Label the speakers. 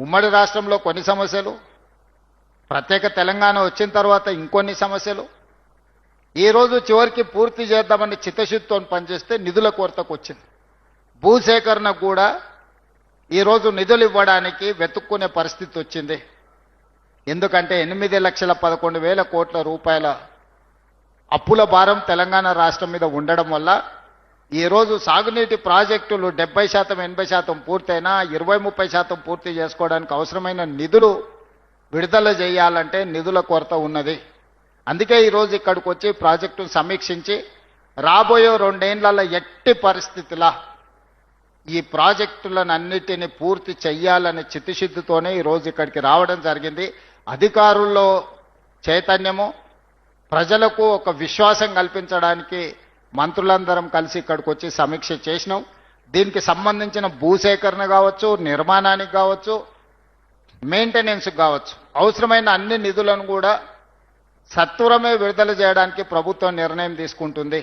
Speaker 1: ఉమ్మడి రాష్ట్రంలో కొన్ని సమస్యలు, ప్రత్యేక తెలంగాణ వచ్చిన తర్వాత ఇంకొన్ని సమస్యలు. ఈ రోజు చివరికి పూర్తి చేద్దామని చిత్తశుద్ధితో పనిచేస్తే నిధుల కొరతకు వచ్చింది. భూసేకరణ కూడా ఈరోజు నిధులు ఇవ్వడానికి వెతుక్కునే పరిస్థితి వచ్చింది. ఎందుకంటే 8,11,000 కోట్ల రూపాయల అప్పుల భారం తెలంగాణ రాష్ట్రం మీద ఉండడం వల్ల ఈరోజు సాగునీటి ప్రాజెక్టులు 70% 80% పూర్తయినా 20-30% పూర్తి చేసుకోవడానికి అవసరమైన నిధులు విడుదల చేయాలంటే నిధుల కొరత ఉన్నది. అందుకే ఈరోజు ఇక్కడికి వచ్చి ప్రాజెక్టును సమీక్షించి రాబోయే 2 ఏళ్లలో ఎట్టి పరిస్థితుల్లో ఈ ప్రాజెక్టులను అన్నిటిని పూర్తి చెయ్యాలనే చిత్తశుద్ధితోనే ఈరోజు ఇక్కడికి రావడం జరిగింది. అధికారుల్లో చైతన్యము, ప్రజలకు ఒక విశ్వాసం కల్పించడానికి మంత్రులందరం కలిసి ఇక్కడికి వచ్చి సమీక్ష చేసినాం. దీనికి సంబంధించిన భూసేకరణ కావచ్చు, నిర్మాణానికి కావచ్చు, మెయింటెనెన్స్కి కావచ్చు, అవసరమైన అన్ని నిధులను కూడా సత్వరమే విడుదల చేయడానికి ప్రభుత్వం నిర్ణయం తీసుకుంటుంది.